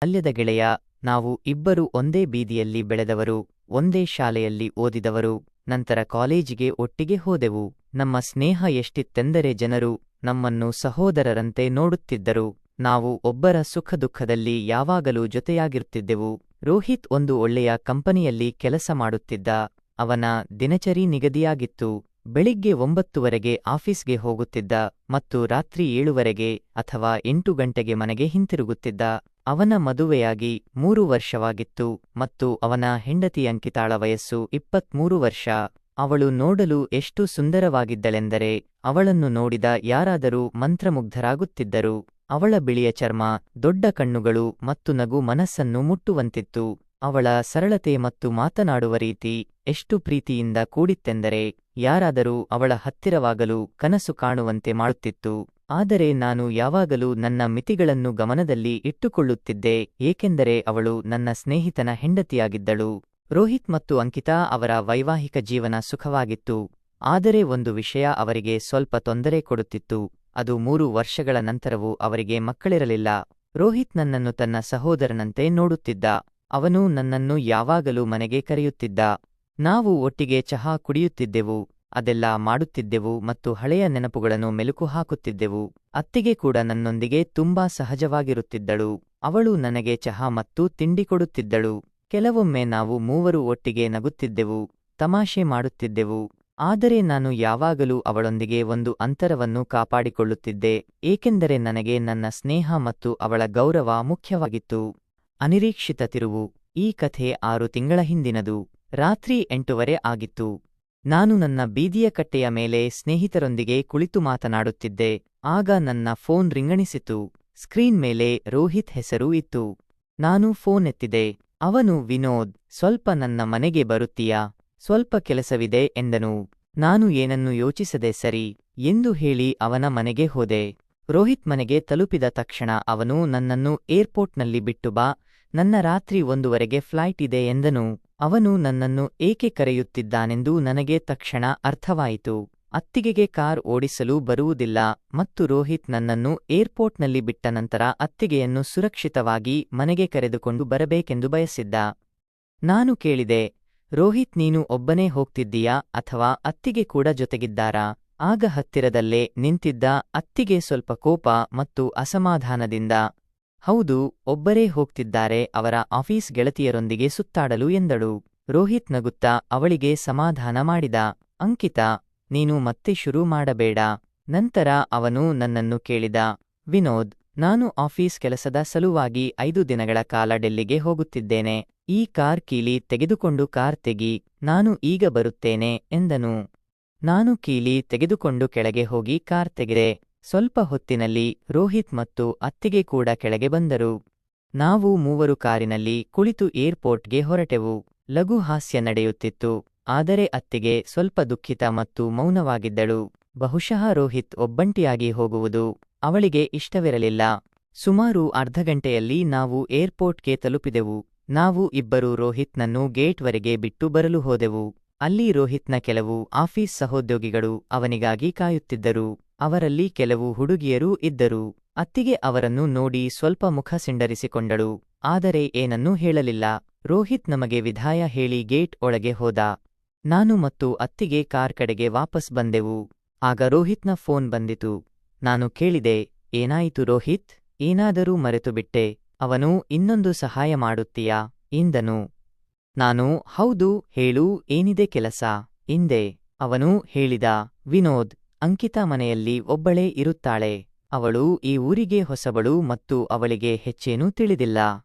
ಬಾಲ್ಯದ ಗೆಳೆಯ. ನಾವು ಇಬ್ಬರು ಒಂದೇ ಬೀದಿಯಲ್ಲಿ ಬೆಳೆದವರು, ಒಂದೇ ಶಾಲೆಯಲ್ಲಿ ಓದಿದವರು. ನಂತರ ಕಾಲೇಜಿಗೆ ಒಟ್ಟಿಗೆ ಹೋದೆವು. ನಮ್ಮ ಸ್ನೇಹ ಎಷ್ಟಿತ್ತೆಂದರೆ ಜನರು ನಮ್ಮನ್ನು ಸಹೋದರರಂತೆ ನೋಡುತ್ತಿದ್ದರು. ನಾವು ಒಬ್ಬರ ಸುಖದುಃಖದಲ್ಲಿ ಯಾವಾಗಲೂ ಜೊತೆಯಾಗಿರುತ್ತಿದ್ದೆವು. ರೋಹಿತ್ ಒಂದು ಒಳ್ಳೆಯ ಕಂಪನಿಯಲ್ಲಿ ಕೆಲಸ ಮಾಡುತ್ತಿದ್ದ. ಅವನ ದಿನಚರಿ ನಿಗದಿಯಾಗಿತ್ತು. ಬೆಳಿಗ್ಗೆ 9 ಆಫೀಸ್ಗೆ ಹೋಗುತ್ತಿದ್ದ ಮತ್ತು ರಾತ್ರಿ 7 ಅಥವಾ 8 ಗಂಟೆಗೆ ಮನೆಗೆ ಹಿಂತಿರುಗುತ್ತಿದ್ದ. ಅವನ ಮದುವೆಯಾಗಿ 3 ವರ್ಷವಾಗಿತ್ತು ಮತ್ತು ಅವನ ಹೆಂಡತಿ ಅಂಕಿತಾಳ ವಯಸ್ಸು 23 ವರ್ಷ. ಅವಳು ನೋಡಲು ಎಷ್ಟು ಸುಂದರವಾಗಿದ್ದಳೆಂದರೆ ಅವಳನ್ನು ನೋಡಿದ ಯಾರಾದರೂ ಮಂತ್ರಮುಗ್ಧರಾಗುತ್ತಿದ್ದರು. ಅವಳ ಬಿಳಿಯ ಚರ್ಮ, ದೊಡ್ಡ ಕಣ್ಣುಗಳು ಮತ್ತು ನಗು ಮನಸ್ಸನ್ನು ಮುಟ್ಟುವಂತಿತ್ತು. ಅವಳ ಸರಳತೆ ಮತ್ತು ಮಾತನಾಡುವ ರೀತಿ ಎಷ್ಟು ಪ್ರೀತಿಯಿಂದ ಕೂಡಿತ್ತೆಂದರೆ ಯಾರಾದರೂ ಅವಳ ಹತ್ತಿರವಾಗಲು ಕನಸು ಕಾಣುವಂತೆ ಮಾಡುತ್ತಿತ್ತು. ಆದರೆ ನಾನು ಯಾವಾಗಲೂ ನನ್ನ ಮಿತಿಗಳನ್ನು ಗಮನದಲ್ಲಿ ಇಟ್ಟುಕೊಳ್ಳುತ್ತಿದ್ದೆ, ಏಕೆಂದರೆ ಅವಳು ನನ್ನ ಸ್ನೇಹಿತನ ಹೆಂಡತಿಯಾಗಿದ್ದಳು. ರೋಹಿತ್ ಮತ್ತು ಅಂಕಿತಾ ಅವರ ವೈವಾಹಿಕ ಜೀವನ ಸುಖವಾಗಿತ್ತು. ಆದರೆ ಒಂದು ವಿಷಯ ಅವರಿಗೆ ಸ್ವಲ್ಪ ತೊಂದರೆ ಕೊಡುತ್ತಿತ್ತು. ಅದು 3 ವರ್ಷಗಳ ನಂತರವೂ ಅವರಿಗೆ ಮಕ್ಕಳಿರಲಿಲ್ಲ. ರೋಹಿತ್ ನನ್ನನ್ನು ತನ್ನ ಸಹೋದರನಂತೆ ನೋಡುತ್ತಿದ್ದ. ಅವನು ನನ್ನನ್ನು ಯಾವಾಗಲೂ ಮನೆಗೆ ಕರೆಯುತ್ತಿದ್ದ. ನಾವು ಒಟ್ಟಿಗೆ ಚಹಾ ಕುಡಿಯುತ್ತಿದ್ದೆವು, ಅದೆಲ್ಲ ಮಾಡುತ್ತಿದ್ದೆವು ಮತ್ತು ಹಳೆಯ ನೆನಪುಗಳನ್ನು ಮೆಲುಕು ಹಾಕುತ್ತಿದ್ದೆವು. ಅತ್ತಿಗೆ ಕೂಡ ನನ್ನೊಂದಿಗೆ ತುಂಬಾ ಸಹಜವಾಗಿರುತ್ತಿದ್ದಳು. ಅವಳು ನನಗೆ ಚಹಾ ಮತ್ತು ತಿಂಡಿ ಕೊಡುತ್ತಿದ್ದಳು. ಕೆಲವೊಮ್ಮೆ ನಾವು ಮೂವರು ಒಟ್ಟಿಗೆ ನಗುತ್ತಿದ್ದೆವು, ತಮಾಷೆ ಮಾಡುತ್ತಿದ್ದೆವು. ಆದರೆ ನಾನು ಯಾವಾಗಲೂ ಅವಳೊಂದಿಗೆ ಒಂದು ಅಂತರವನ್ನು ಕಾಪಾಡಿಕೊಳ್ಳುತ್ತಿದ್ದೆ, ಏಕೆಂದರೆ ನನಗೆ ನನ್ನ ಸ್ನೇಹ ಮತ್ತು ಅವಳ ಗೌರವ ಮುಖ್ಯವಾಗಿತ್ತು. ಅನಿರೀಕ್ಷಿತ ತಿರುವು. ಈ ಕಥೆ 6 ತಿಂಗಳ ಹಿಂದಿನದು. ರಾತ್ರಿ 8 ಆಗಿತ್ತು. ನಾನು ನನ್ನ ಬೀದಿಯ ಕಟ್ಟೆಯ ಮೇಲೆ ಸ್ನೇಹಿತರೊಂದಿಗೆ ಕುಳಿತು ಮಾತನಾಡುತ್ತಿದ್ದೆ. ಆಗ ನನ್ನ ಫೋನ್ ರಿಂಗಣಿಸಿತು. ಸ್ಕ್ರೀನ್ ಮೇಲೆ ರೋಹಿತ್ ಹೆಸರು ಇತ್ತು. ನಾನು ಫೋನ್ ಎತ್ತಿದೆ. ಅವನು ವಿನೋದ್, ಸ್ವಲ್ಪ ನನ್ನ ಮನೆಗೆ ಬರುತ್ತೀಯಾ? ಸ್ವಲ್ಪ ಕೆಲಸವಿದೆ ಎಂದನು. ನಾನು ಏನನ್ನೂ ಯೋಚಿಸದೆ ಸರಿ ಎಂದು ಹೇಳಿ ಅವನ ಮನೆಗೆ ಹೋದೆ. ರೋಹಿತ್ ಮನೆಗೆ ತಲುಪಿದ ತಕ್ಷಣ ಅವನು ನನ್ನನ್ನು ಏರ್ಪೋರ್ಟ್ನಲ್ಲಿ ಬಿಟ್ಟು ಬಾ, ನನ್ನ ರಾತ್ರಿ 1 ಫ್ಲೈಟ್ ಇದೆ ಎಂದನು. ಅವನು ನನ್ನನ್ನು ಏಕೆ ಕರೆಯುತ್ತಿದ್ದಾನೆಂದು ನನಗೆ ತಕ್ಷಣ ಅರ್ಥವಾಯಿತು. ಅತ್ತಿಗೆಗೆ ಕಾರ್ ಓಡಿಸಲು ಬರುವುದಿಲ್ಲ ಮತ್ತು ರೋಹಿತ್ ನನ್ನನ್ನು ಏರ್ಪೋರ್ಟ್ನಲ್ಲಿ ಬಿಟ್ಟ ನಂತರ ಅತ್ತಿಗೆಯನ್ನು ಸುರಕ್ಷಿತವಾಗಿ ಮನೆಗೆ ಕರೆದುಕೊಂಡು ಬರಬೇಕೆಂದು ಬಯಸಿದ್ದ. ನಾನು ಕೇಳಿದೆ, ರೋಹಿತ್, ನೀನು ಒಬ್ಬನೇ ಹೋಗ್ತಿದ್ದೀಯಾ ಅಥವಾ ಅತ್ತಿಗೆ ಕೂಡ ಜೊತೆಗಿದ್ದಾರಾ? ಆಗ ಹತ್ತಿರದಲ್ಲೇ ನಿಂತಿದ್ದ ಅತ್ತಿಗೆ ಸ್ವಲ್ಪ ಕೋಪ ಮತ್ತು ಅಸಮಾಧಾನದಿಂದ, ಹೌದು, ಒಬ್ಬರೇ ಹೋಗ್ತಿದ್ದಾರೆ, ಅವರ ಆಫೀಸ್ ಗೆಳತಿಯರೊಂದಿಗೆ ಸುತ್ತಾಡಲು ಎಂದಳು. ರೋಹಿತ್ ನಗುತ್ತಾ ಅವಳಿಗೆ ಸಮಾಧಾನ ಮಾಡಿದ. ಅಂಕಿತಾ, ನೀನು ಮತ್ತೆ ಶುರು ಮಾಡಬೇಡ. ನಂತರ ಅವನು ನನ್ನನ್ನು ಕೇಳಿದ, ವಿನೋದ್, ನಾನು ಆಫೀಸ್ ಕೆಲಸದ ಸಲುವಾಗಿ 5 ದಿನಗಳ ಕಾಲ ಡೆಲ್ಲಿಗೆ ಹೋಗುತ್ತಿದ್ದೇನೆ. ಈ ಕಾರ್ ಕೀಲಿ ತೆಗೆದುಕೊಂಡು ಕಾರ್ ತೆಗಿ, ನಾನು ಈಗ ಬರುತ್ತೇನೆ ಎಂದನು. ನಾನು ಕೀಲಿ ತೆಗೆದುಕೊಂಡು ಕೆಳಗೆ ಹೋಗಿ ಕಾರ್ ತೆಗೆದೆ. ಸ್ವಲ್ಪ ಹೊತ್ತಿನಲ್ಲಿ ರೋಹಿತ್ ಮತ್ತು ಅತ್ತಿಗೆ ಕೂಡ ಕೆಳಗೆ ಬಂದರು. ನಾವು ಮೂವರು ಕಾರಿನಲ್ಲಿ ಕುಳಿತು ಏರ್ಪೋರ್ಟ್ಗೆ ಹೊರಟೆವು. ಲಘು ಹಾಸ್ಯ ನಡೆಯುತ್ತಿತ್ತು, ಆದರೆ ಅತ್ತಿಗೆ ಸ್ವಲ್ಪ ದುಃಖಿತ ಮತ್ತು ಮೌನವಾಗಿದ್ದಳು. ಬಹುಶಃ ರೋಹಿತ್ ಒಬ್ಬಂಟಿಯಾಗಿ ಹೋಗುವುದು ಅವಳಿಗೆ ಇಷ್ಟವಿರಲಿಲ್ಲ. ಸುಮಾರು ಅರ್ಧ ಗಂಟೆಯಲ್ಲಿ ನಾವು ಏರ್ಪೋರ್ಟ್ಗೆ ತಲುಪಿದೆವು. ನಾವು ಇಬ್ಬರೂ ರೋಹಿತ್ನನ್ನು ಗೇಟ್ವರೆಗೆ ಬಿಟ್ಟು ಬರಲು ಹೋದೆವು. ಅಲ್ಲಿ ರೋಹಿತ್ನ ಕೆಲವು ಆಫೀಸ್ ಸಹೋದ್ಯೋಗಿಗಳು ಅವನಿಗಾಗಿ ಕಾಯುತ್ತಿದ್ದರು. ಅವರಲ್ಲಿ ಕೆಲವು ಹುಡುಗಿಯರೂ ಇದ್ದರು. ಅತ್ತಿಗೆ ಅವರನ್ನು ನೋಡಿ ಸ್ವಲ್ಪ ಮುಖ ಸಿಂಡರಿಸಿಕೊಂಡಳು, ಆದರೆ ಏನನ್ನೂ ಹೇಳಲಿಲ್ಲ. ರೋಹಿತ್ ನಮಗೆ ವಿದಾಯ ಹೇಳಿ ಗೇಟ್ ಒಳಗೆ ಹೋದ. ನಾನು ಮತ್ತು ಅತ್ತಿಗೆ ಕಾರ್ ಕಡೆಗೆ ವಾಪಸ್ ಬಂದೆವು. ಆಗ ರೋಹಿತ್ನ ಫೋನ್ ಬಂದಿತು. ನಾನು ಕೇಳಿದೆ, ಏನಾಯಿತು ರೋಹಿತ್? ಏನಾದರೂ ಮರೆತುಬಿಟ್ಟೆ? ಅವನು, ಇನ್ನೊಂದು ಸಹಾಯ ಮಾಡುತ್ತೀಯಾ ಎಂದನು. ನಾನು, ಹೌದು, ಹೇಳು, ಏನಿದೆ ಕೆಲಸ ಎಂದೆ. ಅವನು ಹೇಳಿದ, ವಿನೋದ್, ಅಂಕಿತಾ ಮನೆಯಲ್ಲಿ ಒಬ್ಬಳೇ ಇರುತ್ತಾಳೆ. ಅವಳು ಈ ಊರಿಗೆ ಹೊಸಬಳು ಮತ್ತು ಅವಳಿಗೆ ಹೆಚ್ಚೇನೂ ತಿಳಿದಿಲ್ಲ.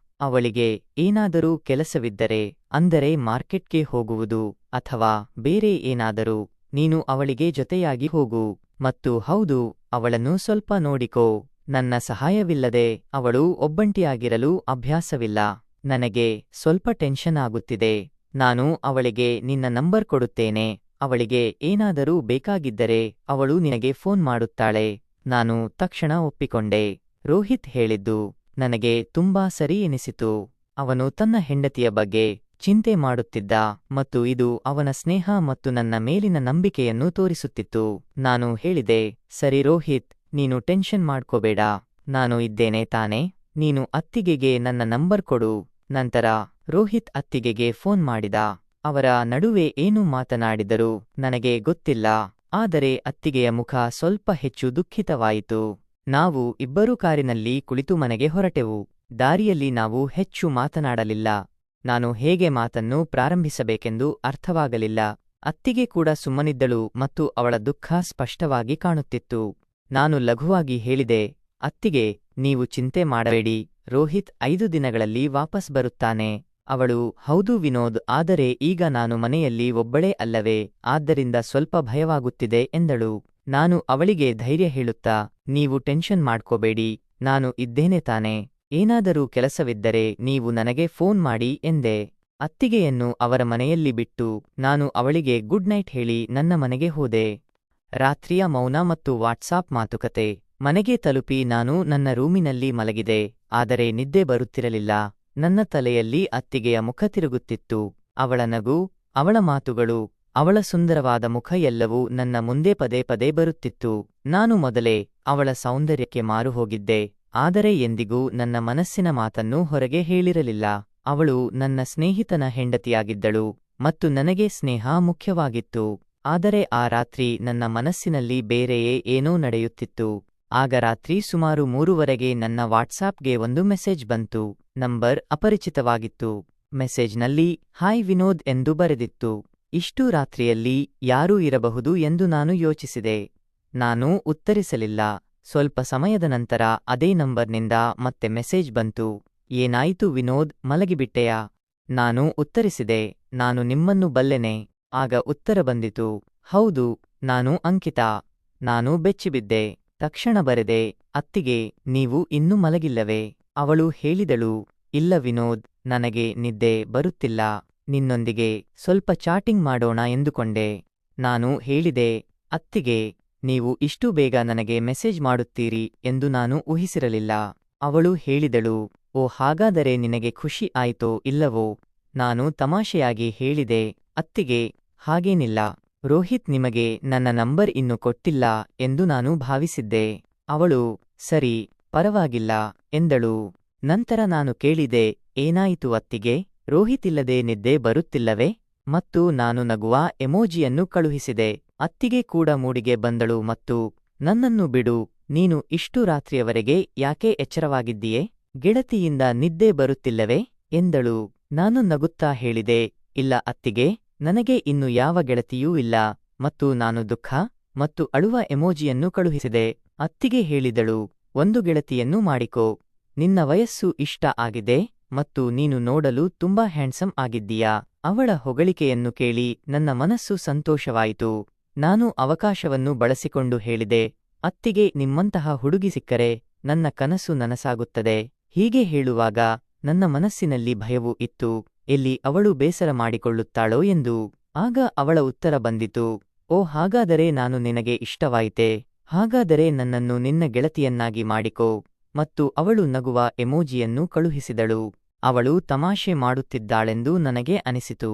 ಅವಳಿಗೆ ಏನಾದರೂ ಕೆಲಸವಿದ್ದರೆ, ಅಂದರೆ ಮಾರ್ಕೆಟ್ಗೆ ಹೋಗುವುದು ಅಥವಾ ಬೇರೆ ಏನಾದರೂ, ನೀನು ಅವಳಿಗೆ ಜೊತೆಯಾಗಿ ಹೋಗು. ಮತ್ತು ಹೌದು, ಅವಳನ್ನು ಸ್ವಲ್ಪ ನೋಡಿಕೋ. ನನ್ನ ಸಹಾಯವಿಲ್ಲದೆ ಅವಳು ಒಬ್ಬಂಟಿಯಾಗಿರಲು ಅಭ್ಯಾಸವಿಲ್ಲ. ನನಗೆ ಸ್ವಲ್ಪ ಟೆನ್ಷನ್ ಆಗುತ್ತಿದೆ. ನಾನು ಅವಳಿಗೆ ನಿನ್ನ ನಂಬರ್ ಕೊಡುತ್ತೇನೆ. ಅವಳಿಗೆ ಏನಾದರೂ ಬೇಕಾಗಿದ್ದರೆ ಅವಳು ನಿನಗೆ ಫೋನ್ ಮಾಡುತ್ತಾಳೆ. ನಾನು ತಕ್ಷಣ ಒಪ್ಪಿಕೊಂಡೆ. ರೋಹಿತ್ ಹೇಳಿದ್ದು ನನಗೆ ತುಂಬಾ ಸರಿ ಎನಿಸಿತು. ಅವನು ತನ್ನ ಹೆಂಡತಿಯ ಬಗ್ಗೆ ಚಿಂತೆ ಮಾಡುತ್ತಿದ್ದ ಮತ್ತು ಇದು ಅವನ ಸ್ನೇಹ ಮತ್ತು ನನ್ನ ಮೇಲಿನ ನಂಬಿಕೆಯನ್ನು ತೋರಿಸುತ್ತಿತ್ತು. ನಾನು ಹೇಳಿದೆ, ಸರಿ ರೋಹಿತ್, ನೀನು ಟೆನ್ಷನ್ ಮಾಡ್ಕೋಬೇಡ, ನಾನು ಇದ್ದೇನೆ ತಾನೆ? ನೀನು ಅತ್ತಿಗೆಗೆ ನನ್ನ ನಂಬರ್ ಕೊಡು. ನಂತರ ರೋಹಿತ್ ಅತ್ತಿಗೆಗೆ ಫೋನ್ ಮಾಡಿದ. ಅವರ ನಡುವೆ ಏನು ಮಾತನಾಡಿದರು ನನಗೆ ಗೊತ್ತಿಲ್ಲ, ಆದರೆ ಅತ್ತಿಗೆಯ ಮುಖ ಸ್ವಲ್ಪ ಹೆಚ್ಚು ದುಃಖಿತವಾಯಿತು. ನಾವು ಇಬ್ಬರೂ ಕಾರಿನಲ್ಲಿ ಕುಳಿತು ಮನೆಗೆ ಹೊರಟೆವು. ದಾರಿಯಲ್ಲಿ ನಾವು ಹೆಚ್ಚು ಮಾತನಾಡಲಿಲ್ಲ. ನಾನು ಹೇಗೆ ಮಾತನ್ನು ಪ್ರಾರಂಭಿಸಬೇಕೆಂದು ಅರ್ಥವಾಗಲಿಲ್ಲ. ಅತ್ತಿಗೆ ಕೂಡ ಸುಮ್ಮನಿದ್ದಳು ಮತ್ತು ಅವಳ ದುಃಖ ಸ್ಪಷ್ಟವಾಗಿ ಕಾಣುತ್ತಿತ್ತು. ನಾನು ಲಘುವಾಗಿ ಹೇಳಿದೆ, ಅತ್ತಿಗೆ, ನೀವು ಚಿಂತೆ ಮಾಡಬೇಡಿ, ರೋಹಿತ್ 5 ದಿನಗಳಲ್ಲಿ ವಾಪಸ್ ಬರುತ್ತಾನೆ. ಅವಳು, ಹೌದು ವಿನೋದ್, ಆದರೆ ಈಗ ನಾನು ಮನೆಯಲ್ಲಿ ಒಬ್ಬಳೇ ಅಲ್ಲವೇ, ಆದ್ದರಿಂದ ಸ್ವಲ್ಪ ಭಯವಾಗುತ್ತಿದೆ ಎಂದಳು. ನಾನು ಅವಳಿಗೆ ಧೈರ್ಯ ಹೇಳುತ್ತಾ, ನೀವು ಟೆನ್ಷನ್ ಮಾಡ್ಕೋಬೇಡಿ, ನಾನು ಇದ್ದೇನೆ ತಾನೆ, ಏನಾದರೂ ಕೆಲಸವಿದ್ದರೆ ನೀವು ನನಗೆ ಫೋನ್ ಮಾಡಿ ಎಂದೆ. ಅತ್ತಿಗೆಯನ್ನು ಅವರ ಮನೆಯಲ್ಲಿ ಬಿಟ್ಟು ನಾನು ಅವಳಿಗೆ ಗುಡ್ ನೈಟ್ ಹೇಳಿ ನನ್ನ ಮನೆಗೆ ಹೋದೆ. ರಾತ್ರಿಯ ಮೌನ ಮತ್ತು ವಾಟ್ಸಾಪ್ ಮಾತುಕತೆ. ಮನೆಗೆ ತಲುಪಿ ನಾನು ನನ್ನ ರೂಮಿನಲ್ಲಿ ಮಲಗಿದೆ, ಆದರೆ ನಿದ್ದೆ ಬರುತ್ತಿರಲಿಲ್ಲ. ನನ್ನ ತಲೆಯಲ್ಲಿ ಅತ್ತಿಗೆಯ ಮುಖ ತಿರುಗುತ್ತಿತ್ತು. ಅವಳ ನಗು, ಅವಳ ಮಾತುಗಳು, ಅವಳ ಸುಂದರವಾದ ಮುಖ ಎಲ್ಲವೂ ನನ್ನ ಮುಂದೆ ಪದೇ ಪದೇ ಬರುತ್ತಿತ್ತು. ನಾನು ಮೊದಲೇ ಅವಳ ಸೌಂದರ್ಯಕ್ಕೆ ಮಾರುಹೋಗಿದ್ದೆ, ಆದರೆ ಎಂದಿಗೂ ನನ್ನ ಮನಸ್ಸಿನ ಮಾತನ್ನು ಹೊರಗೆ ಹೇಳಿರಲಿಲ್ಲ. ಅವಳು ನನ್ನ ಸ್ನೇಹಿತನ ಹೆಂಡತಿಯಾಗಿದ್ದಳು ಮತ್ತು ನನಗೆ ಸ್ನೇಹ ಮುಖ್ಯವಾಗಿತ್ತು. ಆದರೆ ಆ ರಾತ್ರಿ ನನ್ನ ಮನಸ್ಸಿನಲ್ಲಿ ಬೇರೆಯೇ ಏನೋ ನಡೆಯುತ್ತಿತ್ತು. ಆಗ ರಾತ್ರಿ ಸುಮಾರು 3 ನನ್ನ ವಾಟ್ಸಾಪ್ಗೆ ಒಂದು ಮೆಸೇಜ್ ಬಂತು. ನಂಬರ್ ಅಪರಿಚಿತವಾಗಿತ್ತು. ಮೆಸೇಜ್ನಲ್ಲಿ ಹಾಯ್ ವಿನೋದ್ ಎಂದು ಬರೆದಿತ್ತು. ಇಷ್ಟು ರಾತ್ರಿಯಲ್ಲಿ ಯಾರೂ ಇರಬಹುದು ಎಂದು ನಾನು ಯೋಚಿಸಿದೆ. ನಾನು ಉತ್ತರಿಸಲಿಲ್ಲ. ಸ್ವಲ್ಪ ಸಮಯದ ನಂತರ ಅದೇ ನಂಬರ್ನಿಂದ ಮತ್ತೆ ಮೆಸೇಜ್ ಬಂತು. ಏನಾಯಿತು ವಿನೋದ್, ಮಲಗಿಬಿಟ್ಟೆಯಾ? ನಾನು ಉತ್ತರಿಸಿದೆ, ನಾನು ನಿಮ್ಮನ್ನು ಬಲ್ಲೆನೆ. ಆಗ ಉತ್ತರ ಬಂದಿತು, ಹೌದು, ನಾನು ಅಂಕಿತಾ. ನಾನು ಬೆಚ್ಚಿಬಿದ್ದೆ. ತಕ್ಷಣ ಬರೆದೆ, ಅತ್ತಿಗೆ, ನೀವು ಇನ್ನೂ ಮಲಗಿಲ್ಲವೇ? ಅವಳು ಹೇಳಿದಳು, ಇಲ್ಲ ವಿನೋದ್, ನನಗೆ ನಿದ್ದೆ ಬರುತ್ತಿಲ್ಲ. ನಿನ್ನೊಂದಿಗೆ ಸ್ವಲ್ಪ ಚಾಟಿಂಗ್ ಮಾಡೋಣ ಎಂದುಕೊಂಡೆ. ನಾನು ಹೇಳಿದೆ, ಅತ್ತಿಗೆ, ನೀವು ಇಷ್ಟು ಬೇಗ ನನಗೆ ಮೆಸೇಜ್ ಮಾಡುತ್ತೀರಿ ಎಂದು ನಾನು ಊಹಿಸಿರಲಿಲ್ಲ. ಅವಳು ಹೇಳಿದಳು, ಓ, ಹಾಗಾದರೆ ನಿನಗೆ ಖುಷಿ ಆಯ್ತೋ ಇಲ್ಲವೋ? ನಾನು ತಮಾಷೆಯಾಗಿ ಹೇಳಿದೆ, ಅತ್ತಿಗೆ, ಹಾಗೇನಿಲ್ಲ. ರೋಹಿತ್ ನಿಮಗೆ ನನ್ನ ನಂಬರ್ ಇನ್ನೂ ಕೊಟ್ಟಿಲ್ಲ ಎಂದು ನಾನು ಭಾವಿಸಿದ್ದೆ. ಅವಳು, ಸರಿ, ಪರವಾಗಿಲ್ಲ ಎಂದಳು. ನಂತರ ನಾನು ಕೇಳಿದೆ, ಏನಾಯಿತು ಅತ್ತಿಗೆ? ರೋಹಿತ್ ಇಲ್ಲದೆ ನಿದ್ದೆ ಬರುತ್ತಿಲ್ಲವೇ? ಮತ್ತು ನಾನು ನಗುವ ಎಮೋಜಿಯನ್ನು ಕಳುಹಿಸಿದೆ. ಅತ್ತಿಗೆ ಕೂಡ ಮೂಡಿಗೆ ಬಂದಳು ಮತ್ತು, ನನ್ನನ್ನು ಬಿಡು, ನೀನು ಇಷ್ಟು ರಾತ್ರಿಯವರೆಗೆ ಯಾಕೆ ಎಚ್ಚರವಾಗಿದ್ದೀಯೆ? ಗೆಳತಿಯಿಂದ ನಿದ್ದೆ ಬರುತ್ತಿಲ್ಲವೇ ಎಂದಳು. ನಾನು ನಗುತ್ತಾ ಹೇಳಿದೆ, ಇಲ್ಲ ಅತ್ತಿಗೆ, ನನಗೆ ಇನ್ನು ಯಾವ ಗೆಳತಿಯೂ ಇಲ್ಲ. ಮತ್ತು ನಾನು ದುಃಖ ಮತ್ತು ಅಳುವ ಎಮೋಜಿಯನ್ನು ಕಳುಹಿಸಿದೆ. ಅತ್ತಿಗೆ ಹೇಳಿದಳು, ಒಂದು ಗೆಳತಿಯನ್ನು ಮಾಡಿಕೋ. ನಿನ್ನ ವಯಸ್ಸು ಇಷ್ಟ ಆಗಿದೆ ಮತ್ತು ನೀನು ನೋಡಲು ತುಂಬಾ ಹ್ಯಾಂಡ್ಸಮ್ ಆಗಿದ್ದೀಯಾ. ಅವಳ ಹೊಗಳಿಕೆಯನ್ನು ಕೇಳಿ ನನ್ನ ಮನಸ್ಸು ಸಂತೋಷವಾಯಿತು. ನಾನು ಅವಕಾಶವನ್ನು ಬಳಸಿಕೊಂಡು ಹೇಳಿದೆ, ಅತ್ತಿಗೆ, ನಿಮ್ಮಂತಹ ಹುಡುಗಿ ಸಿಕ್ಕರೆ ನನ್ನ ಕನಸು ನನಸಾಗುತ್ತದೆ. ಹೀಗೆ ಹೇಳುವಾಗ ನನ್ನ ಮನಸ್ಸಿನಲ್ಲಿ ಭಯವೂ ಇತ್ತು, ಎಲ್ಲಿ ಅವಳು ಬೇಸರ ಮಾಡಿಕೊಳ್ಳುತ್ತಾಳೋ ಎಂದು. ಆಗ ಅವಳ ಉತ್ತರ ಬಂದಿತು, ಓ, ಹಾಗಾದರೆ ನಾನು ನಿನಗೆ ಇಷ್ಟವಾಯಿತೆ? ಹಾಗಾದರೆ ನನ್ನನ್ನು ನಿನ್ನ ಗೆಳತಿಯನ್ನಾಗಿ ಮಾಡಿಕೋ. ಮತ್ತು ಅವಳು ನಗುವ ಎಮೋಜಿಯನ್ನು ಕಳುಹಿಸಿದಳು. ಅವಳು ತಮಾಷೆ ಮಾಡುತ್ತಿದ್ದಾಳೆಂದು ನನಗೆ ಅನಿಸಿತು.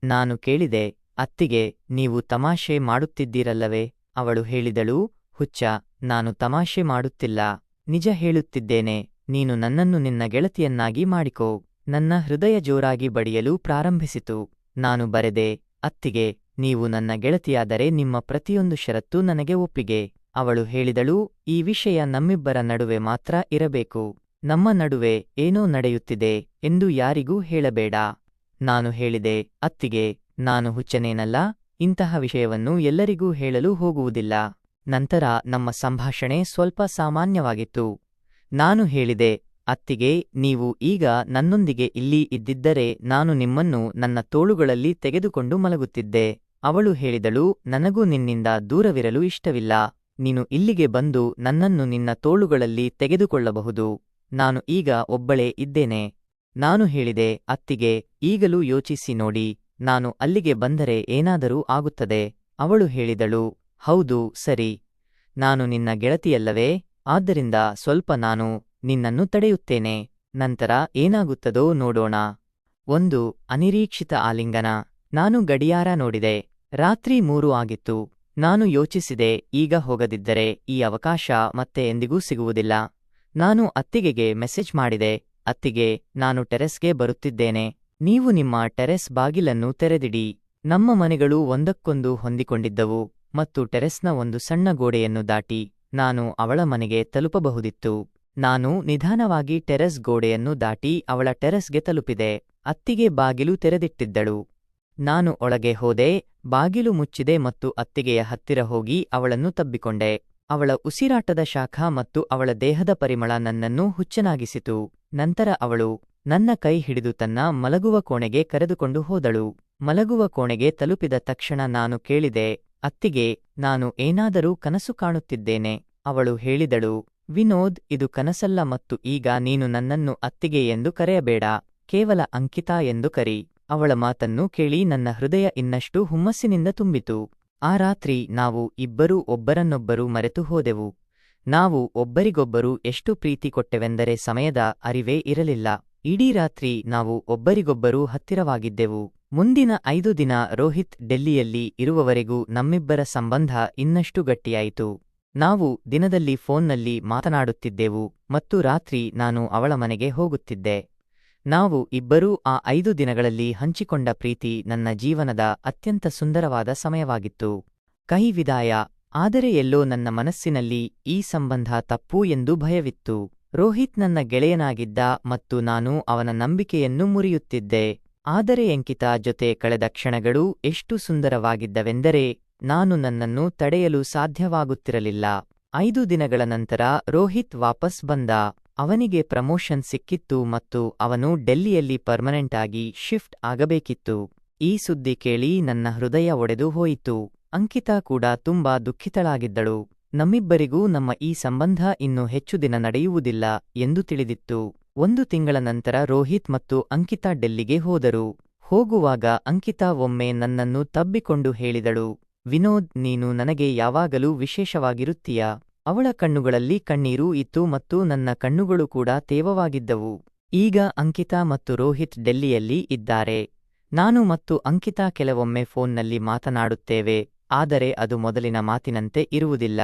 ನಾನು ಕೇಳಿದೆ, ಅತ್ತಿಗೆ, ನೀವು ತಮಾಷೆ ಮಾಡುತ್ತಿದ್ದೀರಲ್ಲವೇ? ಅವಳು ಹೇಳಿದಳು, ಹುಚ್ಚ, ನಾನು ತಮಾಷೆ ಮಾಡುತ್ತಿಲ್ಲ, ನಿಜ ಹೇಳುತ್ತಿದ್ದೇನೆ. ನೀನು ನನ್ನನ್ನು ನಿನ್ನ ಗೆಳತಿಯನ್ನಾಗಿ ಮಾಡಿಕೋ. ನನ್ನ ಹೃದಯ ಜೋರಾಗಿ ಬಡಿಯಲು ಪ್ರಾರಂಭಿಸಿತು. ನಾನು ಬರೆದೆ, ಅತ್ತಿಗೆ, ನೀವು ನನ್ನ ಗೆಳತಿಯಾದರೆ ನಿಮ್ಮ ಪ್ರತಿಯೊಂದು ಷರತ್ತು ನನಗೆ ಒಪ್ಪಿಗೆ. ಅವಳು ಹೇಳಿದಳು, ಈ ವಿಷಯ ನಮ್ಮಿಬ್ಬರ ನಡುವೆ ಮಾತ್ರ ಇರಬೇಕು. ನಮ್ಮ ನಡುವೆ ಏನೋ ನಡೆಯುತ್ತಿದೆ ಎಂದು ಯಾರಿಗೂ ಹೇಳಬೇಡ. ನಾನು ಹೇಳಿದೆ, ಅತ್ತಿಗೆ, ನಾನು ಹುಚ್ಚನೇನಲ್ಲ, ಇಂತಹ ವಿಷಯವನ್ನು ಎಲ್ಲರಿಗೂ ಹೇಳಲು ಹೋಗುವುದಿಲ್ಲ. ನಂತರ ನಮ್ಮ ಸಂಭಾಷಣೆ ಸ್ವಲ್ಪ ಸಾಮಾನ್ಯವಾಗಿತ್ತು. ನಾನು ಹೇಳಿದೆ, ಅತ್ತಿಗೆ, ನೀವು ಈಗ ನನ್ನೊಂದಿಗೆ ಇಲ್ಲಿ ಇದ್ದಿದ್ದರೆ ನಾನು ನಿಮ್ಮನ್ನು ನನ್ನ ತೋಳುಗಳಲ್ಲಿ ತೆಗೆದುಕೊಂಡು ಮಲಗುತ್ತಿದ್ದೆ. ಅವಳು ಹೇಳಿದಳು, ನನಗೂ ನಿನ್ನಿಂದ ದೂರವಿರಲು ಇಷ್ಟವಿಲ್ಲ. ನೀನು ಇಲ್ಲಿಗೆ ಬಂದು ನನ್ನನ್ನು ನಿನ್ನ ತೋಳುಗಳಲ್ಲಿ ತೆಗೆದುಕೊಳ್ಳಬಹುದು. ನಾನು ಈಗ ಒಬ್ಬಳೇ ಇದ್ದೇನೆ. ನಾನು ಹೇಳಿದೆ, ಅತ್ತಿಗೆ, ಈಗಲೂ ಯೋಚಿಸಿ ನೋಡಿ, ನಾನು ಅಲ್ಲಿಗೆ ಬಂದರೆ ಏನಾದರೂ ಆಗುತ್ತದೆ. ಅವಳು ಹೇಳಿದಳು, ಹೌದು, ಸರಿ, ನಾನು ನಿನ್ನ ಗೆಳತಿಯಲ್ಲವೇ? ಆದ್ದರಿಂದ ಸ್ವಲ್ಪ ನಾನು ನಿನ್ನನ್ನು ತಡೆಯುತ್ತೇನೆ. ನಂತರ ಏನಾಗುತ್ತದೋ ನೋಡೋಣ. ಒಂದು ಅನಿರೀಕ್ಷಿತ ಆಲಿಂಗನ. ನಾನು ಗಡಿಯಾರ ನೋಡಿದೆ. ರಾತ್ರಿ 3 ಆಗಿತ್ತು. ನಾನು ಯೋಚಿಸಿದೆ, ಈಗ ಹೋಗದಿದ್ದರೆ ಈ ಅವಕಾಶ ಮತ್ತೆ ಎಂದಿಗೂ ಸಿಗುವುದಿಲ್ಲ. ನಾನು ಅತ್ತಿಗೆಗೆ ಮೆಸೇಜ್ ಮಾಡಿದೆ, ಅತ್ತಿಗೆ, ನಾನು ಟೆರೆಸ್ಗೆ ಬರುತ್ತಿದ್ದೇನೆ. ನೀವು ನಿಮ್ಮ ಟೆರೆಸ್ ಬಾಗಿಲನ್ನು ತೆರೆದಿಡಿ. ನಮ್ಮ ಮನೆಗಳು ಒಂದಕ್ಕೊಂದು ಹೊಂದಿಕೊಂಡಿದ್ದವು ಮತ್ತು ಟೆರೆಸ್ನ ಒಂದು ಸಣ್ಣ ಗೋಡೆಯನ್ನು ದಾಟಿ ನಾನು ಅವಳ ಮನೆಗೆ ತಲುಪಬಹುದಿತ್ತು. ನಾನು ನಿಧಾನವಾಗಿ ಟೆರೆಸ್ ಗೋಡೆಯನ್ನು ದಾಟಿ ಅವಳ ಟೆರೆಸ್ಗೆ ತಲುಪಿದೆ. ಅತ್ತಿಗೆ ಬಾಗಿಲು ತೆರೆದಿಟ್ಟಿದ್ದಳು. ನಾನು ಒಳಗೆ ಹೋದೆ, ಬಾಗಿಲು ಮುಚ್ಚಿದೆ ಮತ್ತು ಅತ್ತಿಗೆಯ ಹತ್ತಿರ ಹೋಗಿ ಅವಳನ್ನು ತಬ್ಬಿಕೊಂಡೆ. ಅವಳ ಉಸಿರಾಟದ ಶಾಖ ಮತ್ತು ಅವಳ ದೇಹದ ಪರಿಮಳ ನನ್ನನ್ನು ಹುಚ್ಚನಾಗಿಸಿತು. ನಂತರ ಅವಳು ನನ್ನ ಕೈ ಹಿಡಿದು ತನ್ನ ಮಲಗುವ ಕೋಣೆಗೆ ಕರೆದುಕೊಂಡು ಹೋದಳು. ಮಲಗುವ ಕೋಣೆಗೆ ತಲುಪಿದ ತಕ್ಷಣ ನಾನು ಕೇಳಿದೆ, ಅತ್ತಿಗೆ, ನಾನು ಏನಾದರೂ ಕನಸು ಕಾಣುತ್ತಿದ್ದೇನೆ. ಅವಳು ಹೇಳಿದಳು, ವಿನೋದ್, ಇದು ಕನಸಲ್ಲ ಮತ್ತು ಈಗ ನೀನು ನನ್ನನ್ನು ಅತ್ತಿಗೆ ಎಂದು ಕರೆಯಬೇಡ, ಕೇವಲ ಅಂಕಿತಾ ಎಂದು ಕರಿ. ಅವಳ ಮಾತನ್ನು ಕೇಳಿ ನನ್ನ ಹೃದಯ ಇನ್ನಷ್ಟು ಹುಮ್ಮಸ್ಸಿನಿಂದ ತುಂಬಿತು. ಆ ರಾತ್ರಿ ನಾವು ಇಬ್ಬರೂ ಒಬ್ಬರನ್ನೊಬ್ಬರು ಮರೆತು ಹೋದೆವು. ನಾವು ಒಬ್ಬರಿಗೊಬ್ಬರು ಎಷ್ಟು ಪ್ರೀತಿ ಕೊಟ್ಟೆವೆಂದರೆ ಸಮಯದ ಅರಿವೇ ಇರಲಿಲ್ಲ. ಇಡೀ ರಾತ್ರಿ ನಾವು ಒಬ್ಬರಿಗೊಬ್ಬರು ಹತ್ತಿರವಾಗಿದ್ದೆವು. ಮುಂದಿನ 5 ದಿನ ರೋಹಿತ್ ಡೆಲ್ಲಿಯಲ್ಲಿ ಇರುವವರೆಗೂ ನಮ್ಮಿಬ್ಬರ ಸಂಬಂಧ ಇನ್ನಷ್ಟು ಗಟ್ಟಿಯಾಯಿತು. ನಾವು ದಿನದಲ್ಲಿ ಫೋನ್ನಲ್ಲಿ ಮಾತನಾಡುತ್ತಿದ್ದೆವು ಮತ್ತು ರಾತ್ರಿ ನಾನು ಅವಳ ಮನೆಗೆ ಹೋಗುತ್ತಿದ್ದೆ. ನಾವು ಇಬ್ಬರೂ ಆ 5 ದಿನಗಳಲ್ಲಿ ಹಂಚಿಕೊಂಡ ಪ್ರೀತಿ ನನ್ನ ಜೀವನದ ಅತ್ಯಂತ ಸುಂದರವಾದ ಸಮಯವಾಗಿತ್ತು. ಕಹಿ ವಿದಾಯ. ಆದರೆ ಎಲ್ಲೋ ನನ್ನ ಮನಸ್ಸಿನಲ್ಲಿ ಈ ಸಂಬಂಧ ತಪ್ಪು ಎಂದು ಭಯವಿತ್ತು. ರೋಹಿತ್ ನನ್ನ ಗೆಳೆಯನಾಗಿದ್ದ ಮತ್ತು ನಾನು ಅವನ ನಂಬಿಕೆಯನ್ನು ಮುರಿಯುತ್ತಿದ್ದೆ. ಆದರೆ ಅಂಕಿತಾ ಜೊತೆ ಕಳೆದ ಕ್ಷಣಗಳು ಎಷ್ಟು ಸುಂದರವಾಗಿದ್ದವೆಂದರೆ ನಾನು ನನ್ನನ್ನು ತಡೆಯಲು ಸಾಧ್ಯವಾಗುತ್ತಿರಲಿಲ್ಲ. 5 ದಿನಗಳ ನಂತರ ರೋಹಿತ್ ವಾಪಸ್ ಬಂದ. ಅವನಿಗೆ ಪ್ರಮೋಷನ್ ಸಿಕ್ಕಿತ್ತು ಮತ್ತು ಅವನು ಡೆಲ್ಲಿಯಲ್ಲಿ ಪರ್ಮನೆಂಟ್ ಆಗಿ ಶಿಫ್ಟ್ ಆಗಬೇಕಿತ್ತು. ಈ ಸುದ್ದಿ ಕೇಳಿ ನನ್ನ ಹೃದಯ ಒಡೆದು ಹೋಯಿತು. ಅಂಕಿತಾ ಕೂಡ ತುಂಬಾ ದುಃಖಿತಳಾಗಿದ್ದಳು. ನಮ್ಮಿಬ್ಬರಿಗೂ ನಮ್ಮ ಈ ಸಂಬಂಧ ಇನ್ನು ಹೆಚ್ಚು ದಿನ ನಡೆಯುವುದಿಲ್ಲ ಎಂದು ತಿಳಿದಿತ್ತು. 1 ತಿಂಗಳ ನಂತರ ರೋಹಿತ್ ಮತ್ತು ಅಂಕಿತಾ ಡೆಲ್ಲಿಗೆ ಹೋದರು. ಹೋಗುವಾಗ ಅಂಕಿತಾ ಒಮ್ಮೆ ನನ್ನನ್ನು ತಬ್ಬಿಕೊಂಡು ಹೇಳಿದಳು, ವಿನೋದ್, ನೀನು ನನಗೆ ಯಾವಾಗಲೂ ವಿಶೇಷವಾಗಿರುತ್ತೀಯ. ಅವಳ ಕಣ್ಣುಗಳಲ್ಲಿ ಕಣ್ಣೀರು ಇತ್ತು ಮತ್ತು ನನ್ನ ಕಣ್ಣುಗಳು ಕೂಡ ತೇವವಾಗಿದ್ದವು. ಈಗ ಅಂಕಿತಾ ಮತ್ತು ರೋಹಿತ್ ಡೆಲ್ಲಿಯಲ್ಲಿ ಇದ್ದಾರೆ. ನಾನು ಮತ್ತು ಅಂಕಿತಾ ಕೆಲವೊಮ್ಮೆ ಫೋನ್ನಲ್ಲಿ ಮಾತನಾಡುತ್ತೇವೆ, ಆದರೆ ಅದು ಮೊದಲಿನ ಮಾತಿನಂತೆ ಇರುವುದಿಲ್ಲ.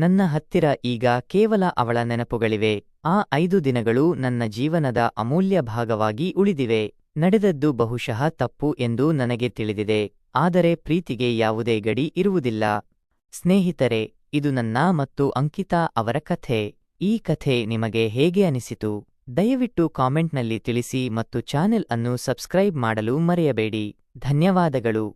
ನನ್ನ ಹತ್ತಿರ ಈಗ ಕೇವಲ ಅವಳ ನೆನಪುಗಳಿವೆ. ಆ 5 ದಿನಗಳು ನನ್ನ ಜೀವನದ ಅಮೂಲ್ಯ ಭಾಗವಾಗಿ ಉಳಿದಿವೆ. ನಡೆದದ್ದು ಬಹುಶಃ ತಪ್ಪು ಎಂದು ನನಗೆ ತಿಳಿದಿದೆ, ಆದರೆ ಪ್ರೀತಿಗೆ ಯಾವುದೇ ಗಡಿ ಇರುವುದಿಲ್ಲ. ಸ್ನೇಹಿತರೆ, ಇದು ನನ್ನ ಮತ್ತು ಅಂಕಿತಾ ಅವರ ಕಥೆ. ಈ ಕಥೆ ನಿಮಗೆ ಹೇಗೆ ಅನಿಸಿತು? ದಯವಿಟ್ಟು ಕಾಮೆಂಟ್ನಲ್ಲಿ ತಿಳಿಸಿ ಮತ್ತು ಚಾನೆಲ್ ಅನ್ನು ಸಬ್ಸ್ಕ್ರೈಬ್ ಮಾಡಲು ಮರೆಯಬೇಡಿ. ಧನ್ಯವಾದಗಳು.